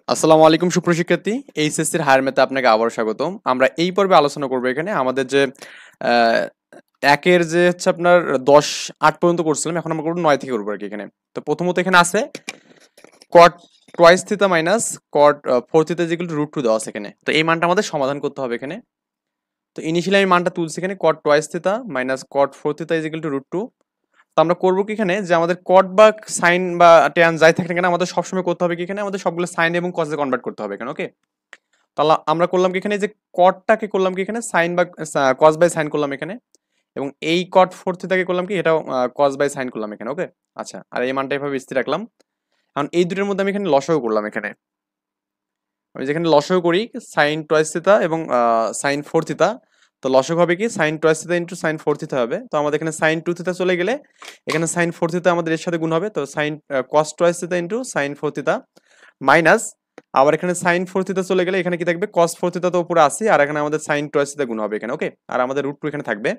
আসসালামু আলাইকুম সুপ্রশিক্ষার্থী, এইচএসসির হায়ার ম্যাথে আপনাকে আবারও স্বাগতম। আমরা এই পর্বে আলোচনা করবো এখানে আমাদের যে আহ, একের যে হচ্ছে আপনার 10 8 পর্যন্ত করছিলাম, এখন আমরা করবো 9 থেকে করবো আর কি এখানে। তো প্রথমত এখানে আছে cot twice theta minus cot four theta equal to root two দেওয়া আছে এখানে। তো এই মানটা আমাদের সমাধান করতে হবে এখানে। তো ইনিশিয়ালি আমি মানটা তুলছি এখানে cot twice theta minus cot four theta equal to root two. তো আমরা করবো কি এখানে যে আমাদের কট বা সাইন বা ট্যান যাই থাকে না কেন, আমাদের সবসময় করতে হবে কি এখানে, আমাদের সবগুলো সাইন এবং কসে কনভার্ট করতে হবে এখানে। ওকে, তাহলে আমরা করলাম কি এখানে যে কটটাকে করলাম কি এখানে সাইন বা কস বাই সাইন করলাম এখানে, এবং এই কট ফোর থিটাকে করলাম কি এটাও কস বাই সাইন করলাম এখানে। ওকে, আচ্ছা, আর এই মানটা এভাবে স্থির রাখলাম। এখন এই দুটোর মধ্যে আমি এখানে লসাগু করলাম এখানে। আমি যেখানে লসাগু করি সাইন টোয়াইস থিটা এবং সাইন ফোর থিটা, তো লসাগু হবে কি sign twice theta into sine four theta হবে। তো আমাদের এখানে সাইন টু থিটা চলে গেলে এখানে সাইন ফোর থিটা আমাদের এর সাথে গুণ হবে, তো সাইন কস twice theta into sine four theta minus, আবার এখানে সাইন ফোর থিটা চলে গেলে এখানে কি থাকবে কস ফোর থিটা, তো উপরে আসি, আর এখানে আমাদের সাইন টোয়াইস থিটা গুণ হবে এখানে। ওকে, আর আমাদের রুট টু এখানে থাকবে।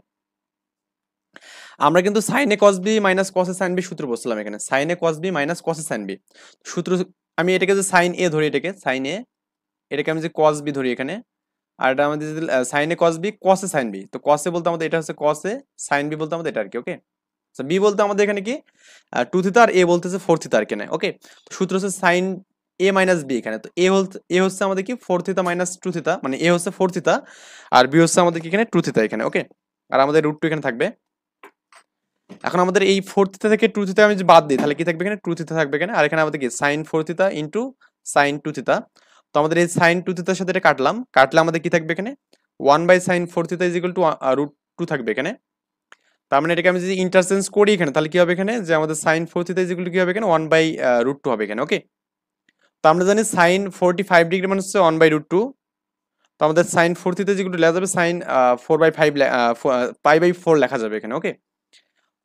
আমরা কিন্তু সাইনে কস বি মাইনাস কসে সাইন বি সূত্র বসছিলাম এখানে, সাইনে কস বি মাইনাস কসে সাইন বি সূত্র। আমি এটাকে যে সাইন এ ধরি, এটাকে সাইন এ, এটাকে আমি যে কস বি ধরি এখানে, আর এটা আমাদের যদি সাইনে কস বি কসে সাইন বি, তো কসে বলতে আমাদের এটা হচ্ছে কসে, সাইন বি বলতে আমাদের এটা আর কি। ওকে, বি বলতে আমাদের এখানে কি টু থিতা, আর এ বলতেছে ফোর থিতা আর কি। ওকে, সূত্র হচ্ছে সাইন এ মাইনাস বি এখানে। তো এ হচ্ছে আমাদের কি ফোর থিতা মাইনাস টু থিতা, মানে এ হচ্ছে ফোর থিতা আর বি হচ্ছে আমাদের কি এখানে টু থিতা এখানে। ওকে, আর আমাদের রুট টু এখানে থাকবে। এখন আমাদের এই ফোর থিতা থেকে টু থিতা আমি যদি বাদ দিই তাহলে কি থাকবে এখানে, টু থিতা থাকবে এখানে, আর এখানে আমাদের কি sine four theta into sine two theta. তো আমাদের এই সাইন টু থিতার সাথে এটা কাটলে আমাদের কি থাকবে এখানে, one by sine four theta is equal to root two থাকবে এখানে। তার মানে এটাকে আমি যদি ইন্টারচেঞ্জ করি এখানে তাহলে কি হবে এখানে, যে আমাদের sine four theta is equal to কি হবে এখানে, ওয়ান বাই রুট টু হবে এখানে। ওকে, তো আমরা জানি সাইন 45 ডিগ্রি মানে হচ্ছে ওয়ান বাই রুট টু। তো আমাদের sine four theta is equal to লেখা যাবে sine four by five, pi by four লেখা যাবে এখানে। ওকে,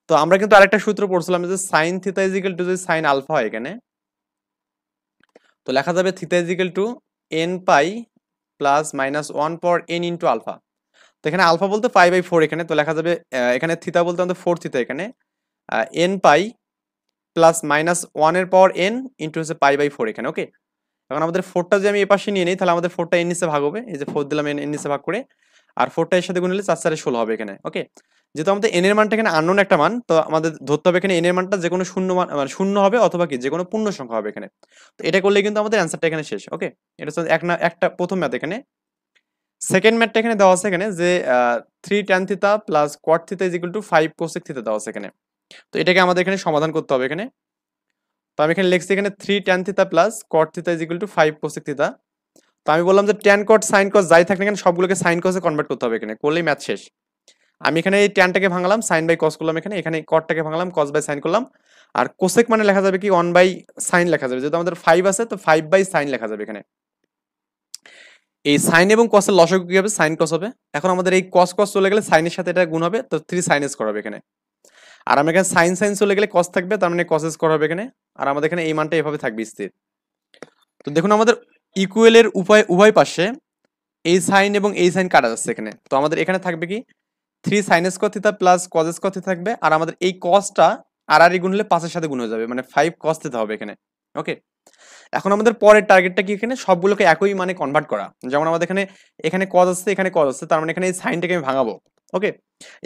তো আমরা কিন্তু আরেকটা সূত্র পড়ছিলাম যে sine theta is equal to যদি সাইন আলফা হয় এখানে, তো লেখা যাবে theta is equal to n pi plus minus one power n into alpha. তো এখানে আলফা বলতে পাই বাই ফোর এখানে, তো লেখা যাবে এখানে থিতা বলতে আমাদের ফোর থিতা এখানে, এন পাই প্লাস মাইনাস ওয়ানের পাওয়ার এন ইন্টু হচ্ছে পাই বাই ফোর এখানে। ওকে, এখন আমাদের ফোরটা যদি আমি এ পাশে নিয়ে নিই তাহলে আমাদের ফোরটা এন নিচে ভাগ হবে, এই যে ফোর দিলাম এন নিচে ভাগ করে, আর ফোরটা এর সাথে গুণ হলে 4 4 16 হবে এখানে। ওকে, যেহেতু আমাদের এন এর মানটা এখানে আননোন একটা মান, তো আমাদের ধরতে হবে এখানে এন এর মানটা যে কোনো শূন্য মান, মানে শূন্য হবে অথবা কি যে কোনো পূর্ণ সংখ্যা হবে এখানে। তো এটা করলে কিন্তু আমাদের অ্যান্সারটা এখানে শেষ। ওকে, এটা হচ্ছে একটা প্রথম ম্যাথ এখানে। সেকেন্ড ম্যাথটা এখানে দেওয়া আছে এখানে যে three tan theta plus কোয়াট theta is equal two five cosec থিতা দেওয়া আছে এখানে। তো এটাকে আমাদের এখানে সমাধান করতে হবে এখানে। তো আমি এখানে লিখছি এখানে three tan theta plus cot theta is equal two five cosec থিতা। তো আমি বললাম যে ট্যান কট সাইন কস যাই থাকে না কেন সবগুলোকে সাইন কসে কনভার্ট করতে হবে এখানে, করলেই ম্যাথ শেষ। আমি এখানে এই ট্যানটাকে ভাঙলাম সাইন বাই কস করলাম এখানে, এখানে কটটাকে ভাঙলাম কস বাই সাইন করলাম, আর কোসেক মানে লেখা যাবে কি ওয়ান বাই সাইন লেখা যাবে, যেহেতু আমাদের ফাইভ আছে তো ফাইভ বাই সাইন লেখা যাবে এখানে। এই সাইন এবং কসের লসাগু কি হবে, সাইন কস হবে। এখন আমাদের এই কস কস চলে গেলে সাইনের সাথে এটা গুণ হবে, তো থ্রি সাইন এস করা হবে এখানে। আর আমরা এখানে সাইন সাইন চলে গেলে কস থাকবে, তার মানে কস এস করা হবে এখানে। আর আমাদের এখানে এই মানটা এভাবে থাকবে স্থির। তো দেখুন আমাদের ইকুয়েলের উভয় পাশে এই সাইন এবং এই সাইন কাটা যাচ্ছে এখানে, তো আমাদের এখানে থাকবে কি three sine square theta plus cos square theta থাকবে, আর আমাদের এই কসটা আর আর গুণ হলে পাঁচের সাথে গুণ হয়ে যাবে, মানে ফাইভ কস থিটা হবে এখানে। ওকে, এখন আমাদের পরের টার্গেটটা কি এখানে, সবগুলোকে একই মানে কনভার্ট করা। যেমন আমাদের এখানে এখানে কজ আসছে, এখানে কজ আসছে, তার মানে এখানে এই সাইনটাকে আমি ভাঙাবো। ওকে,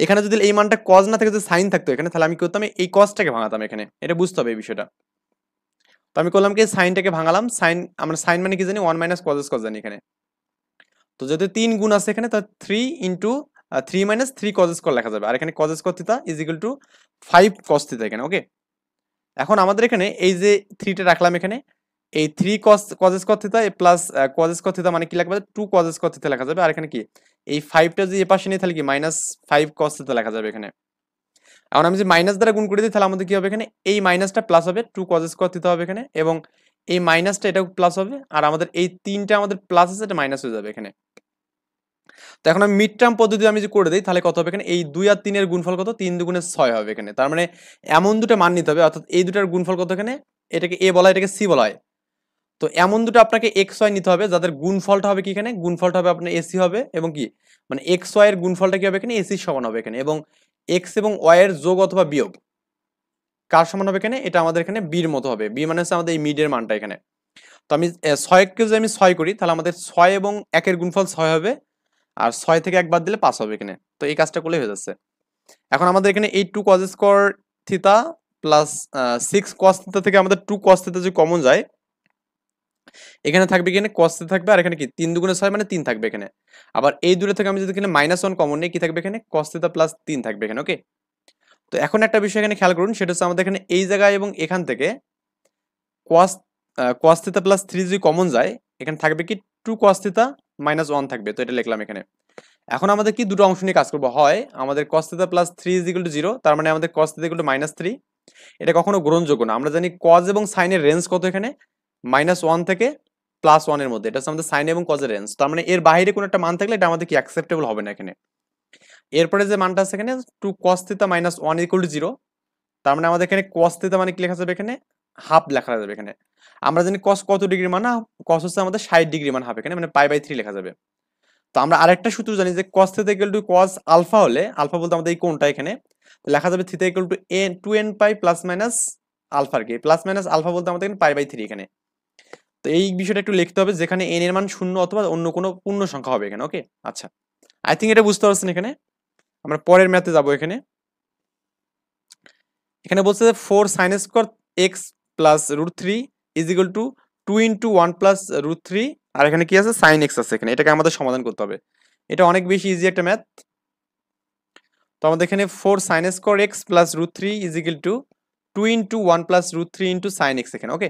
এখানে যদি এই মানটা কজ না থাকে যদি সাইন থাকতো এখানে, তাহলে আমি কি করতাম, এই কজটাকে ভাঙাতাম এখানে, এটা বুঝতে হবে এই বিষয়টা। তো আমি করলাম কি সাইনটাকে ভাঙালাম, সাইন আমরা সাইন মানে কি জানি ওয়ান মাইনাস কজ কজ জানি এখানে। তো যদি তিন গুণ আছে এখানে তো three into three minus three cos square লেখা যাবে, আর এখানে cos square theta is equal two five cos theta এখানে। ওকে, এখন আমাদের এখানে এই যে থ্রিটা রাখলাম এখানে, এই three cos square theta plus cos square theta মানে কি লেখা যাবে, টু কজ স্কোয়ার থিটা লেখা যাবে, আর এখানে কি এই ফাইভটা যদি এ পাশে নিয়ে তাহলে কি মাইনাস ফাইভ কস থিটা লেখা যাবে এখানে। এখন আমি যদি মাইনাস দ্বারা গুণ করে দিই তাহলে আমাদের কি হবে এখানে, এই মাইনাসটা প্লাস হবে, টু কজ স্কোয়ার থিটা হবে এখানে, এবং এই মাইনাসটা এটাও প্লাস হবে, আর আমাদের এই তিনটা আমাদের প্লাস আছে এটা মাইনাস হয়ে যাবে এখানে। তো এখন আমি মিড টার্ম পদ্ধতি আমি যদি করে দিই তাহলে কত হবে এখানে, এই 2 আর 3 এর গুণফল কত, 3 দুগুণে 6 হবে এখানে। তার মানে এমন দুটো মান নিতে হবে, অর্থাৎ এই দুটার গুণফল কত এখানে, এটাকে এ বলা হয় এটাকে সি বলা হয়। তো এমন দুটো আপনাকে এক্স ওয়াই নিতে হবে যাদের গুণফলটা হবে কি এখানে, গুণফলটা হবে আপনার এসি হবে, এবং কি মানে এক্স ওয়াই এর গুণফলটা কি হবে এখানে, এসি সমান হবে এখানে, এবং এক্স এবং ওয়াই এর যোগ অথবা বিয়োগ কার সমান হবে এখানে, এটা আমাদের এখানে বির মতো হবে, বি মানে হচ্ছে আমাদের এই মিডের মানটা এখানে। তো আমি 6কে যদি আমি 6 করি তাহলে আমাদের 6 এবং 1-এর গুণফল 6 হবে, আর 6 থেকে 1 বাদ দিলে 5 হবে এখানে। তো এই কাজটা করলেই হয়ে যাচ্ছে। এখন আমাদের এখানে এই 2 cos square theta plus 6 cos থিতা থেকে আমাদের 2 cos থিতা যদি কমন যায়, এখানে থাকবে এখানে cos থিতা থাকবে, আর এখানে কি 3 দুগুণে 6 মানে 3 থাকবে এখানে। আবার এই দুটো থেকে আমি যদি এখানে -1 কমন নিই, কি থাকবে এখানে cos থিতা প্লাস 3 থাকবে এখানে। ওকে, তো এখন একটা বিষয় এখানে খেয়াল করুন, সেটা হচ্ছে আমাদের এখানে এই জায়গায় এবং এখান থেকে cos cos থিতা প্লাস 3 যদি কমন যায়, এখানে থাকবে কি 2 cos থিতা মাইনাস 1 থাকবে। তো এটা লিখলাম এখানে। এখন আমাদের কি দুটো অংশ নিয়ে কাজ করবো, হয় আমাদের cos theta plus 3 is equal to 0, তার মানে আমাদের cos থিতা ইকুয়াল টু -3। এটা কখনো গ্রহণযোগ্য না। আমরা জানি cos এবং sin এর রেঞ্জ কত এখানে, -1 থেকে +1 এর মধ্যে। এটা হচ্ছে আমাদের sin এবং cos এর রেঞ্জ। তার মানে এর বাইরে কোনো একটা মান থাকলে এটা আমাদের কি অ্যাকসেপ্টেবল হবে না এখানে। এরপরে যে মানটা আছে এখানে 2 cos theta minus 1 equal to 0, তার মানে আমাদের এখানে cos থিতা মানে কি লেখা যাবে এখানে, হাফ লেখা যাবে এখানে। আমরা জানি cos কত ডিগ্রি মান, না cos হচ্ছে আমাদের 60 ডিগ্রি মান, হাফ এখানে মানে π/3 লেখা যাবে। তো আমরা আরেকটা সূত্র জানি যে cos theta equal to cos alpha হলে, আলফা বলতে আমাদের এই কোণটা এখানে, তো লেখা যাবে theta equal to n 2n pi plus minus alpha, আর কি প্লাস মাইনাস আলফা বলতে আমাদের এখানে π/3 এখানে। তো এই বিষয়টা একটু লিখতে হবে, যেখানে n এর মান 0 অথবা অন্য কোনো পূর্ণ সংখ্যা হবে এখানে। ওকে, আচ্ছা, আই থিঙ্ক এটা বুঝতে পারছেন। এখানে আমরা পরের ম্যাথে যাব। এখানে এখানে বলছে যে 4 sin square x plus √3 is equal to 2 into 1 plus √3, আর এখানে কি আছে sin x আছে এখানে। এটাকে আমাদের সমাধান করতে হবে। এটা অনেক বেশি ইজি একটা ম্যাথ। তো আমাদের এখানে 4 sin square x plus √3 is equal to 2 into 1 plus √3 into sin x এখানে। ওকে,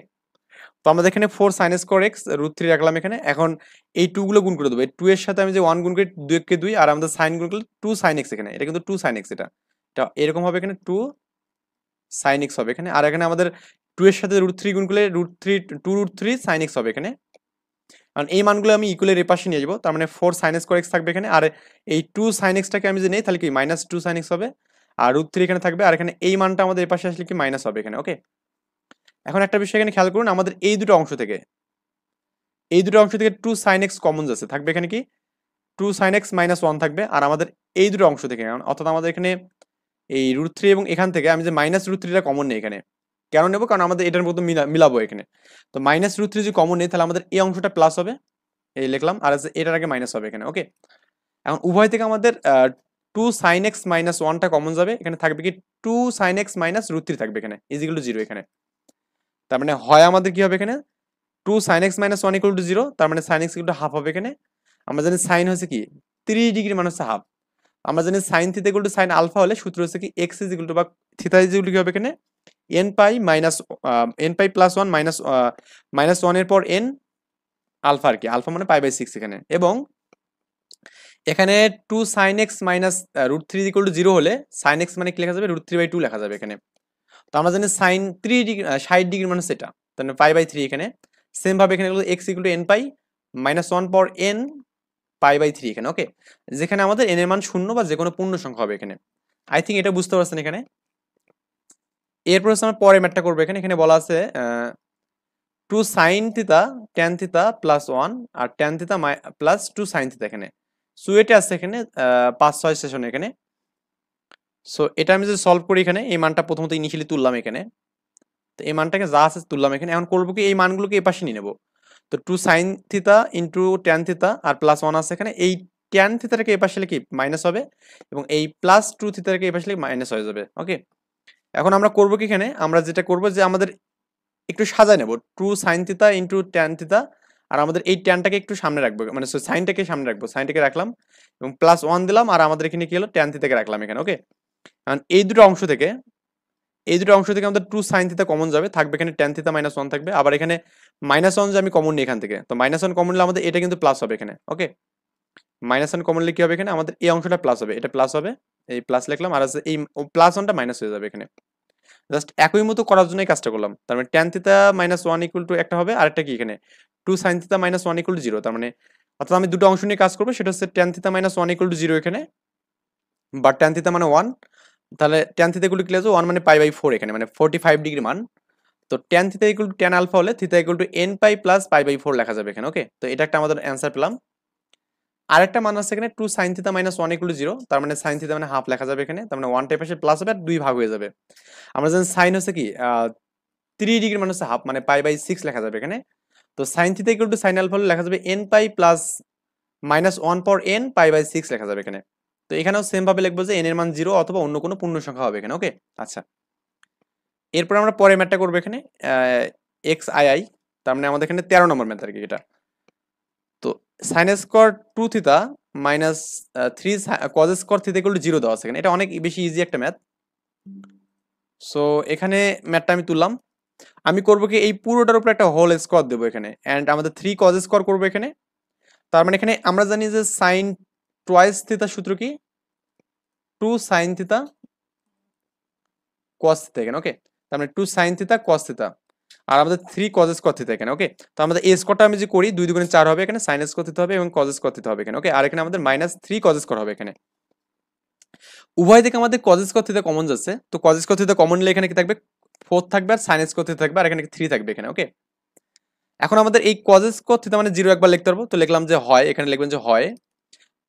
তো আমাদের এখানে 4 sin স্কয়ার x √3 রাখলাম এখানে। এখন এই 2 গুলো গুণ করে দেবো। এই 2 এর সাথে আমি যে 1 গুণ করি, 2 কে 2, আর আমাদের sin গুণ করলে 2 sin x এখানে। এটা কিন্তু 2 sin x, এটা এটা এরকম হবে এখানে 2 sin x হবে এখানে। আর এখানে আমাদের 2 এর সাথে √3 গুণ করলে √3 sin x হবে এখানে। কারণ এই মানগুলো আমি ইকুয়ালের এই পাশে নিয়ে যাবো, তার মানে 4 sin স্কয়ার x থাকবে এখানে, আর এই 2 sin x টাকে আমি যদি নেই তাহলে কি -2 sin x হবে, আর √3 এখানে থাকবে, আর এখানে এই মানটা আমাদের এই পাশে আসলে কি মাইনাস হবে এখানে। ওকে, এখন একটা বিষয় এখানে খেয়াল করুন, আমাদের এই দুটো অংশ থেকে 2 sin x কমন যাচ্ছে, থাকবে এখানে কি 2 sin x -1 থাকবে। আর আমাদের এই দুটো অংশ থেকে, অর্থাৎ আমাদের এখানে এই √3 এবং এখান থেকে আমি যে -√3টা কমন নেই এখানে। কেন নেব, কারণ আমাদের এটার মধ্যে মিলাবো এখানে। তো -√3 যদি কমন নেই তাহলে আমাদের এই অংশটা প্লাস হবে, এই লিখলাম, আর এটার আগে মাইনাস হবে এখানে। ওকে, এখন উভয় থেকে আমাদের 2 sin x -1টা কমন যাবে, এখানে থাকবে কি 2 sin x -√3 থাকবে এখানে, ইজ ইকুয়াল টু 0 এখানে। তার মানে হয় আমাদের কি হবে এখানে 2 sin x -1 ইকুয়াল টু 0, তার মানে sin x equal to half হবে এখানে। আমরা জানি sin হচ্ছে কি 30 ডিগ্রি মানে হচ্ছে হাফ। আমরা জানি sin theta equal to sin alpha হলে সূত্র হচ্ছে কি x ইজ ইকুয়াল টু, বা থিটা ইজ ইকুয়াল টু কি হবে এখানে n পাই প্লাস 1 -1 এর পর n আলফা, আর কি আলফা মানে π/6 এখানে। এবং এখানে 2 sin x √3 ইকুয়াল টু 0 হলে sin x মানে কি লেখা যাবে, √3/2 লেখা যাবে এখানে। তো আমরা জানি sin 3 ডিগ্রি 60 ডিগ্রি মানে সেটা, তাহলে π/3 এখানে। সেম ভাবে এখানে x ইকুয়াল টু n পাই -1 পর n π/3 এখানে। ওকে, যেখানে আমাদের n এর মান 0 বা যে কোনো পূর্ণ সংখ্যা হবে এখানে। আই থিঙ্ক এটা বুঝতে পারছেন এখানে। এরপর হচ্ছে আমরা পরের ম্যাথটা করবো। এখানে এখানে বলা আছে 2 sin থিতা tan থিতা প্লাস 1 আর tan থিতা প্লাস 2 sin থিতা এখানে। সো এটা আছে এখানে 5-6 সেশন এখানে। সো এটা আমি যদি সলভ করি, এখানে এই মানটা প্রথমত ইনিশিয়ালি তুললাম এখানে। তো এই মানটাকে যা আছে তুললাম এখানে। এখন করবো কি, এই মানগুলোকে এই পাশে নিয়ে নেবো। তো 2 sin থিতা ইন্টু tan থিতা আর প্লাস 1 আছে এখানে। এই tan থিতাটাকে এই পাশে কি মাইনাস হবে, এবং এই প্লাস 2 থিতাটাকে এই পাশে মাইনাস হয়ে যাবে। ওকে, এখন আমরা করবো কি, এখানে আমরা যেটা করবো যে আমাদের একটু সাজায় নেব 2 sin থিতা ইন্টু tan থিতা, আর আমাদের এই ট্যানটাকে একটু সামনে রাখবো, মানে সাইনটাকে সামনে রাখবো, সাইনটাকে রাখলাম এবং প্লাস 1 দিলাম, আর আমাদের এখানে কি হলো tan থিতাকে রাখলাম এখানে। ওকে, কারণ এই দুটো অংশ থেকে আমাদের 2 sin থিতা কমন যাবে, থাকবে এখানে tan থিতা -1 থাকবে। আবার এখানে -1 যে আমি কমন নিই এখান থেকে, তো -1 কমন নিলে আমাদের এটা কিন্তু প্লাস হবে এখানে। ওকে, -1 কমন নিলে কি হবে এখানে, আমাদের এই অংশটা প্লাস হবে, এটা প্লাস হবে, এই প্লাস লিখলাম, আর এই প্লাস 1টা মাইনাস হয়ে যাবে এখানে। জাস্ট একই মতো করার জন্য এই কাজটা করলাম। তার মানে tan থিতা -1 ইকুয়াল টু একটা হবে, আর একটা কি এখানে 2 sin থিতা -1 ইকুয়াল টু 0। তার মানে অর্থাৎ আমি দুটো অংশ নিয়ে কাজ করবো, সেটা হচ্ছে tan থিতা -1 ইকুয়াল টু 0 এখানে, বা tan থিতা মানে 1। তাহলে tan থিতা ইকুয়াল টু কি লিখবো, 1 মানে π/4 এখানে, মানে 45 ডিগ্রি মান। তো tan theta equal to tan alpha হলে theta equal to n pi plus π/4 লেখা যাবে এখানে। ওকে, তো এটা একটা আমাদের অ্যান্সার পেলাম। আরেকটা মান আছে এখানে 2 sin থিতা -1 ইকুয়াল টু 0, তার মানে sin থিতা মানে হাফ লেখা যাবে এখানে। তার মানে 1 টাইপ এসে প্লাস হবে আর 2 ভাগ হয়ে যাবে। আমরা জানি sin হচ্ছে কি 3 ডিগ্রি মানে হচ্ছে হাফ, মানে π/6 লেখা যাবে এখানে। তো sine theta equal to sine alpha হলে লেখা যাবে n pi plus -1 power n pi by 6 লেখা যাবে এখানে। তো এখানেও সেম ভাবে লিখবো যে n এর মান 0 অথবা অন্য কোনো পূর্ণ সংখ্যা হবে এখানে। ওকে, আচ্ছা। এরপর আমরা পরের ম্যাথটা করবো এখানে এক্স আই আই, তার মানে আমাদের এখানে 13 নম্বর ম্যাথ আর কি এটা। তো sine square 2 theta minus 3 cos square theta equal to 0 দেওয়া আছে এখানে। এটা অনেক বেশি ইজি একটা ম্যাথ। সো এখানে ম্যাথটা আমি তুললাম। আমি করবো কি, এই পুরোটার উপর একটা হোল স্কোয়ার দেবো এখানে, অ্যান্ড আমাদের 3 কজ স্কোয়ার করবো এখানে। তার মানে এখানে আমরা জানি যে সাইন টোয়াইস থিটা সূত্র কি 2 সাইন থিটা কস থিটা এখানে। ওকে, তার মানে 2 সাইন থিটা কস থিটা, আর আমাদের 3 কজ স্কোয়ার থিটা এখানে। ওকে, তো আমাদের এই স্কোয়ারটা আমি যে করি 2 2 4 হবে এখানে, সাইন স্কোয়ার থিটা হবে এবং কজ স্কোয়ার থিটা হবে এখানে। ওকে, আর এখানে আমাদের -3 কজ স্কোয়ার হবে এখানে। উভয় থেকে আমাদের কজ স্কোয়ার থিটা কমন যাচ্ছে, তো কজ স্কোয়ার থিটা কমন নিলে এখানে কি থাকবে 4 থাকবে, আর সাইন স্কোয়ার থিটা থাকবে, আর এখানে 3 থাকবে এখানে। ওকে, এখন আমাদের এই কজ স্কোয়ার থিটা মানে 0 একবার লিখতে পারবো, তো লিখলাম যে হয়, এখানে লিখবেন যে হয়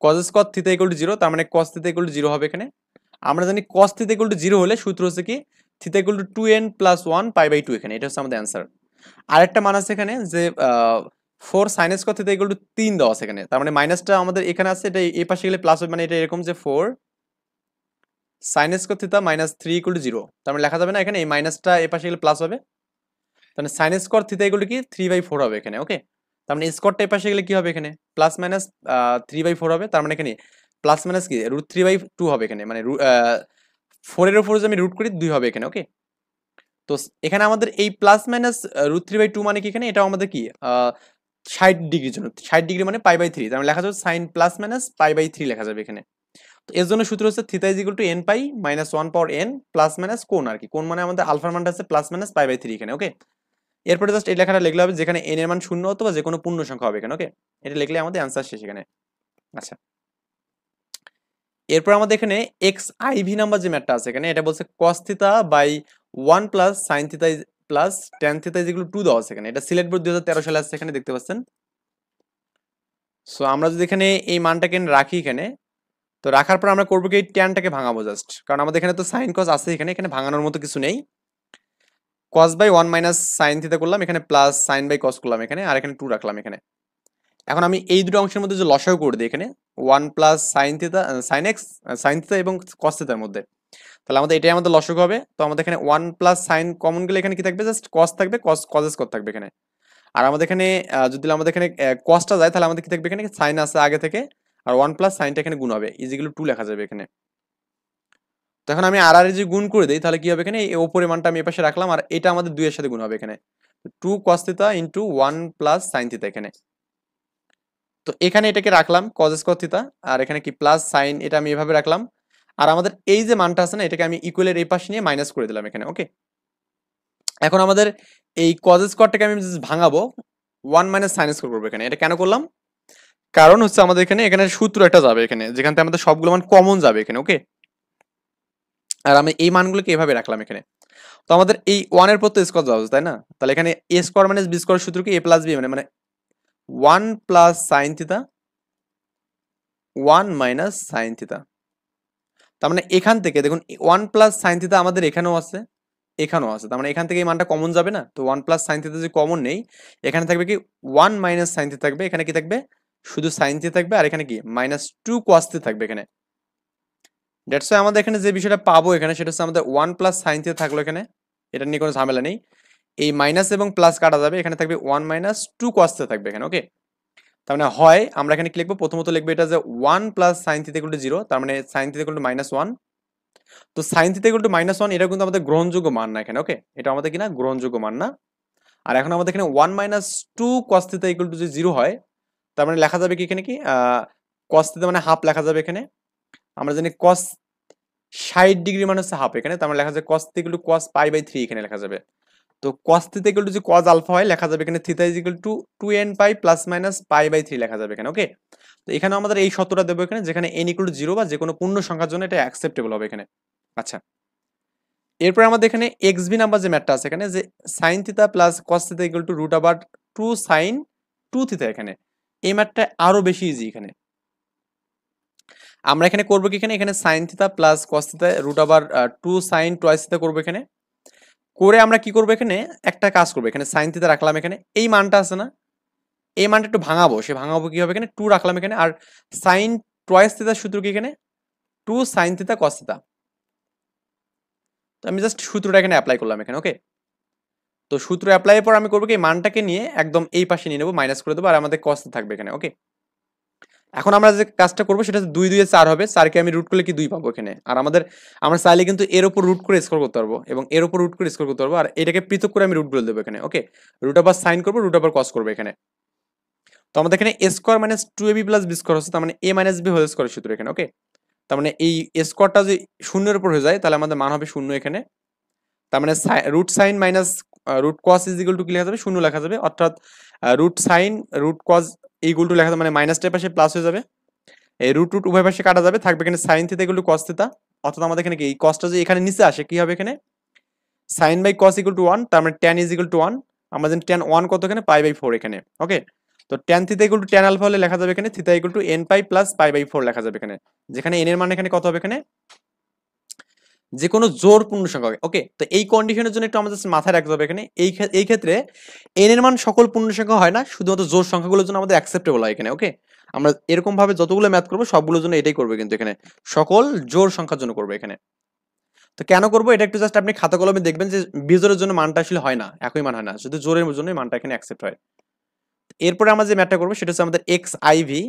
cos square theta equal to 0, তার মানে কস থিটা ইকুয়াল টু 0 হবে এখানে। আমরা জানি কস থিটা ইকুয়াল টু 0 হলে সূত্র হচ্ছে কি theta equal to 2n plus 1 pi by 2 এখানে। এটা হচ্ছে আমাদের অ্যান্সার। আরেকটা মান আছে এখানে যে 4 sine square theta equal to 3 দেওয়া আছে এখানে, তার মানে মাইনাসটা আমাদের এখানে আছে, এটা এই পাশে গেলে প্লাস হবে, মানে এটা এরকম যে 4 sine square theta minus 3 equal to 0, তার মানে লেখা যাবে না এখানে, এই মাইনাসটা এই পাশে গেলে প্লাস হবে, তাহলে sine square theta equal to কি 3/4 হবে এখানে। ওকে, তার মানে স্কোয়ারটা এই পাশে গেলে কি হবে এখানে প্লাস মাইনাস 3/4 হবে, তার মানে এখানে প্লাস মাইনাস কি √3/2 হবে এখানে, মানে 4 এর উপর যদি আমি রুট করি 2 হবে এখানে। ওকে, তো এখানে আমাদের এই প্লাস মাইনাস √3/2 মানে কি এখানে, এটা আমাদের কি 60 ডিগ্রির জন্য, 60 ডিগ্রি মানে π/3, তার মানে লেখা যাবে সাইন প্লাস মাইনাস π/3 লেখা যাবে এখানে। তো এর জন্য সূত্র হচ্ছে theta is equal to n pi minus 1 power n plus minus কোণ আর কি, কোণ মানে আমাদের আলফার মানটা আছে প্লাস মাইনাস π/3 এখানে। ওকে, এরপরে জাস্ট এই লেখাটা লিখলে হবে যেখানে n এর মান 0 অথবা যে কোনো পূর্ণ সংখ্যা হবে এখানে। ওকে, এটা লিখলে আমাদের অ্যান্সার শেষ এখানে। আচ্ছা, এরপর আমাদের এখানে এক্স আইভি নাম্বার যে ম্যাথটা আছে এখানে, এটা বলছে cos theta by 1 plus sine theta plus tan theta is equal to 2 দেওয়া আছে এখানে। এটা সিলেট বোর্ড 2013 সালে আসছে এখানে, দেখতে পাচ্ছেন। সো আমরা যদি এখানে এই মানটাকে রাখি এখানে, তো রাখার পর আমরা করবো কি এই ট্যানটাকে ভাঙাবো জাস্ট, কারণ আমাদের এখানে তো সাইন কস আছে এখানে, এখানে ভাঙানোর মতো কিছু নেই। Cos by 1 minus sine theta করলাম এখানে, প্লাস সাইন বাই কস করলাম এখানে, আর এখানে 2 রাখলাম এখানে। এখন আমি এই দুটো অংশের মধ্যে যে লসাগু করে দিই এখানে 1 plus sine theta sine x sine theta এবং কস থিটার মধ্যে, তাহলে আমাদের এটাই আমাদের লসাগু হবে। তো আমাদের এখানে 1 প্লাস সাইন কমন গেলে এখানে কি থাকবে, জাস্ট কস থাকবে, কস স্কোয়ার থাকবে এখানে। আর আমাদের এখানে যদি আমাদের এখানে কসটা যায় তাহলে আমাদের কি থাকবে এখানে, সাইন আছে আগে থেকে, আর 1 প্লাস সাইনটা এখানে গুণ হবে, ইজিক্যাল টু 2 লেখা যাবে এখানে। তো এখন আমি আর যদি গুণ করে দিই তাহলে কি হবে এখানে, এই উপরের মানটা আমি এপাশে রাখলাম, আর এটা আমাদের 2 এর সাথে গুণ হবে এখানে, 2 cos theta into 1 plus sine theta এখানে। তো এখানে এটাকে রাখলাম cos স্কয়ার থিটা, আর এখানে কি প্লাস সাইন, এটা আমি এভাবে রাখলাম, আর আমাদের এই যে মানটা আছে না, এটাকে আমি ইকুয়ালের এই পাশে নিয়ে মাইনাস করে দিলাম এখানে। ওকে, এখন আমাদের এই cos স্কয়ারটাকে আমি ভাঙাবো 1 মাইনাস সাইন স্কয়ার করবো এখানে। এটা কেন করলাম, কারণ হচ্ছে আমাদের এখানে এখানে সূত্র একটা যাবে এখানে, যেখান থেকে আমাদের সবগুলো মান কমন যাবে এখানে। ওকে, আর আমি এই মানগুলোকে এভাবে রাখলাম এখানে। তো আমাদের এই 1 এর পর তো স্কয়ার যাবে, তাই না? তাহলে এখানে a square minus b square সূত্র কি a প্লাস b, মানে 1 plus sine theta 1 minus sine theta. তার মানে এখান থেকে দেখুন 1 প্লাস সাইন থিটা আমাদের এখানেও আছে, এখানেও আছে, তার মানে এখান থেকে এই মানটা কমন যাবে না। তো 1 প্লাস সাইন থিটা যদি কমন নেই, এখানে থাকবে কি 1 মাইনাস সাইন থিটা থাকবে, এখানে কি থাকবে শুধু সাইন থিটা থাকবে, আর এখানে কি -2 cos থিটা থাকবে এখানে। দ্যাটস ওয়াই আমাদের এখানে যে বিষয়টা পাবো এখানে, সেটা হচ্ছে আমাদের 1 প্লাস সাইন থিটা থাকলো এখানে, এটা নিয়ে কোনো ঝামেলা নেই। এই মাইনাস এবং প্লাস কাটা যাবে, এখানে থাকবে 1 মাইনাস 2 cos থিটা থাকবে এখানে। ওকে, তার মানে হয় আমরা এখানে কি লিখবো, প্রথমত লিখবো এটা যে 1 plus sine theta equal to 0, তার মানে সাইন থিটা ইকুয়াল টু -1। তো সাইন থিটা ইকুয়াল টু -1 এটা কিন্তু আমাদের গ্রহণযোগ্য মান না এখানে। ওকে, এটা আমাদের কিনা গ্রহণযোগ্য মান না। আর এখন আমাদের এখানে 1 minus 2 cos theta equal to যদি 0 হয়, তার মানে লেখা যাবে কি এখানে কি cos থিটা মানে হাফ লেখা যাবে এখানে। আমরা জানি cos 60 ডিগ্রি মানে হচ্ছে হাফ এখানে, তার মানে লেখা যাবে cos theta equal to cos π/3 এখানে লেখা যাবে। তো cos থিটা ইকুয়াল টু যদি cos আলফা হয়, লেখা যাবে এখানে theta is equal to 2n pi plus minus π/3 লেখা যাবে এখানে। ওকে, তো এখানে আমাদের এই সূত্রটা দেবো এখানে, যেখানে n ইকুয়াল টু 0 বা যে কোনো পূর্ণ সংখ্যার জন্য এটা অ্যাকসেপ্টেবল হবে এখানে। আচ্ছা, এরপর আমাদের এখানে xb নাম্বার যে ম্যাথটা আছে এখানে, যে sin theta plus cos theta equal to √2 sin 2 theta এখানে, এই ম্যাথটা আরো বেশি ইজি এখানে। আমরা এখানে করবো কি, এখানে sin theta plus cos theta √2 sin twice theta করবো এখানে। করে আমরা কি করবো এখানে একটা কাজ করবো, এখানে সাইন থিটা রাখলাম, এখানে এই মানটা আছে না, এই মানটা একটু ভাঙাবো, সে ভাঙাবো কি হবে এখানে 2 রাখলাম এখানে, আর সাইন টয়েস থিটার সূত্র কি এখানে 2 সাইন থিটা কস থিটা। তো আমি জাস্ট সূত্রটা এখানে অ্যাপ্লাই করলাম এখানে। ওকে, তো সূত্র অ্যাপ্লাই এর পর আমি করবো কি মানটাকে নিয়ে একদম এই পাশে নিয়ে নেবো, মাইনাস করে দেবো, আর আমাদের কস থাকবে এখানে। ওকে, এখন আমরা যে কাজটা করবো সেটা 2 2 এ 4 হবে, 4কে আমি রুট করলে কি 2 পাবো এখানে। আর আমরা চাইলে কিন্তু এর উপর রুট করে স্কোর করতে পারবো, এবং এর উপর রুট করে স্কোর করতে পারবো, আর এটাকে পৃথক করে আমি রুট বলে দেবো এখানে। ওকে, রুট আবার সাইন করবো, রুট আবার কস করবো এখানে। তো আমাদের এখানে a square minus 2ab plus b square হচ্ছে, তার মানে a মাইনাস বি হোল স্কোয়ার সূত্র এখানে। ওকে, তার মানে এই স্কোয়ারটা যদি শূন্যের উপর হয়ে যায় তাহলে আমাদের মান হবে 0 এখানে। তার মানে root sine minus root cos is equal to কি লেখা যাবে, 0 লেখা যাবে, অর্থাৎ root sine root cos equal to লেখা যাবে, মানে মাইনাসটার পাশে প্লাস হয়ে যাবে, এই রুট রুট উভয় পাশে কাটা যাবে, থাকবে এখানে sine theta equal to cos theta. অর্থাৎ আমাদের এখানে কি এই কসটা যদি এখানে নিচে আসে কি হবে এখানে sine by cos equal to 1, তার মানে tan ইজ ইকুয়াল টু 1। আমরা জানি tan 1 কত এখানে পাই বাই 4 এখানে। ওকে, তো tan theta equal to tan alpha হলে লেখা যাবে এখানে theta equal to n pi plus pi by 4 লেখা যাবে এখানে, যেখানে n এর মান এখানে কত হবে এখানে যে কোনো জোড় পূর্ণ সংখ্যা। ওকে, তো এই কন্ডিশনের জন্য একটু আমাদের মাথায় রাখতে হবে এখানে এই ক্ষেত্রে n এর মান সকল পূর্ণ সংখ্যা হয় না, শুধুমাত্র জোড় সংখ্যাগুলোর জন্য আমাদের অ্যাকসেপ্টেবল হয় এখানে। ওকে, আমরা এরকম ভাবে যতগুলো ম্যাথ করবো সবগুলোর জন্য এটাই করবে, কিন্তু এখানে সকল জোড় সংখ্যার জন্য করবে এখানে। তো কেন করবো এটা একটু জাস্ট আপনি খাতা কলমে দেখবেন যে বিজোড়ের জন্য মানটা আসলে হয় না, একই মান হয় না, শুধু জোড়ের জন্য মানটা এখানে অ্যাকসেপ্ট হয়। এরপরে আমরা যে ম্যাথটা করবো সেটা হচ্ছে আমাদের X IV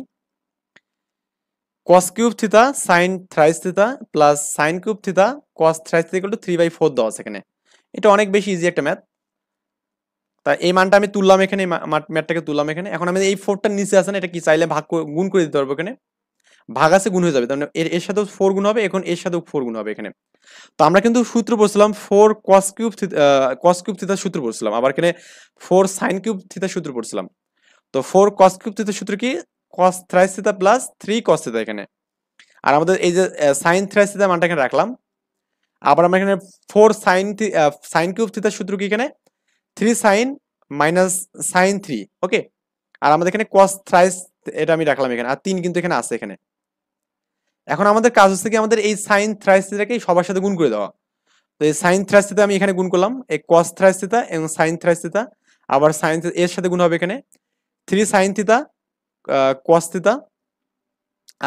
cos cube theta sin thrice theta plus sin cube theta cos thrice theta equal to 3/4 দেওয়া আছে এখানে। এটা অনেক বেশি ইজি একটা ম্যাথ। তাই এই মানটা আমি তুললাম এখানে, ম্যাথটাকে তুললাম এখানে। এখন আমি এই 4টার নিচে আছে না, এটা কি চাইলে গুণ করে দিতে পারবো এখানে, ভাগ আছে গুণ হয়ে যাবে, তার মানে এর সাথেও 4 গুণ হবে, এখন এর সাথেও 4 গুণ হবে এখানে। তো আমরা কিন্তু সূত্র পড়ছিলাম 4 cos কিউব থিটার সূত্র পড়ছিলাম, আবার এখানে 4 sin কিউব থিটার সূত্র পড়ছিলাম। তো 4 cos কিউব থিটার সূত্র কি cos thrice theta plus 3 cos theta এখানে। আর আমাদের এই যে সাইন থ্রাইস থিটা মানটা এখানে রাখলাম। আবার আমরা এখানে 4 সাইন কিউব থিটার সূত্র কি এখানে 3 সাইন মাইনাস সাইন 3। ওকে, আর আমাদের এখানে cos থ্রাইস এটা আমি রাখলাম এখানে, আর 3 কিন্তু এখানে আছে এখানে। এখন আমাদের কাজ হচ্ছে কি আমাদের এই সাইন থ্রাইস থিটাকে সবার সাথে গুণ করে দেওয়া। তো এই সাইন থ্রাইস থিটা আমি এখানে গুণ করলাম, এই cos থ্রাইস থিটা এবং সাইন থ্রাইস থিটা, আবার সাইন এর সাথে গুণ হবে এখানে 3 সাইন থিটা cos থিটা,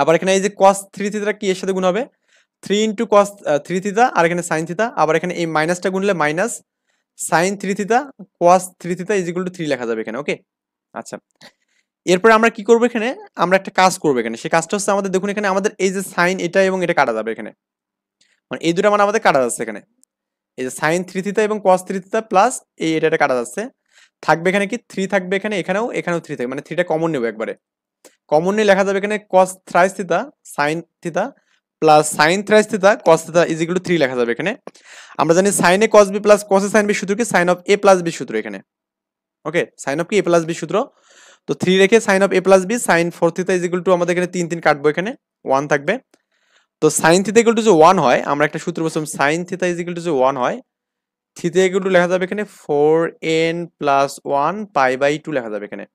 আবার এখানে এই যে cos 3 থিটা কি এর সাথে গুণ হবে 3 ইন্টু cos 3 থিটা, আর এখানে সাইন থিটা, আবার এখানে এই মাইনাসটা গুনলে minus sine 3 theta cos 3 theta is equal to 3 লেখা যাবে এখানে। ওকে, আচ্ছা, এরপরে আমরা কি করবো এখানে আমরা একটা কাজ করবো এখানে, সেই কাজটা হচ্ছে আমাদের দেখুন এখানে আমাদের এই যে সাইন এটা এবং এটা কাটা যাবে এখানে, মানে এই দুটো মানে আমাদের কাটা যাচ্ছে এখানে, এই যে সাইন 3 থিটা এবং cos 3 থিটা প্লাস এই এটা কাটা যাচ্ছে, থাকবে এখানে কি 3 থাকবে এখানে, এখানেও 3 থাকবে, মানে 3টা কমন নেব একবারে। কমন নিয়ে লেখা যাবে এখানে cos thrice theta sin theta plus sin thrice theta cos theta is equal to 3 লেখা যাবে এখানে। আমরা জানি sin a cos b plus cos a sin b সূত্র কি sin of a plus b সূত্র এখানে। ওকে, sin of কি a প্লাস b সূত্র, তো 3 রেখে sin of a plus b sin 4 theta is equal two আমাদের এখানে 3 3 কাটবো এখানে 1 থাকবে। তো sin থিটা ইকুয়াল টু যে 1 হয়, আমরা একটা সূত্র বলছিলাম sin theta is equal two যে 1 হয়, থিটা ইকুয়াল টু লেখা যাবে এখানে 4n প্লাস 1 পাই বাই 2 লেখা যাবে এখানে।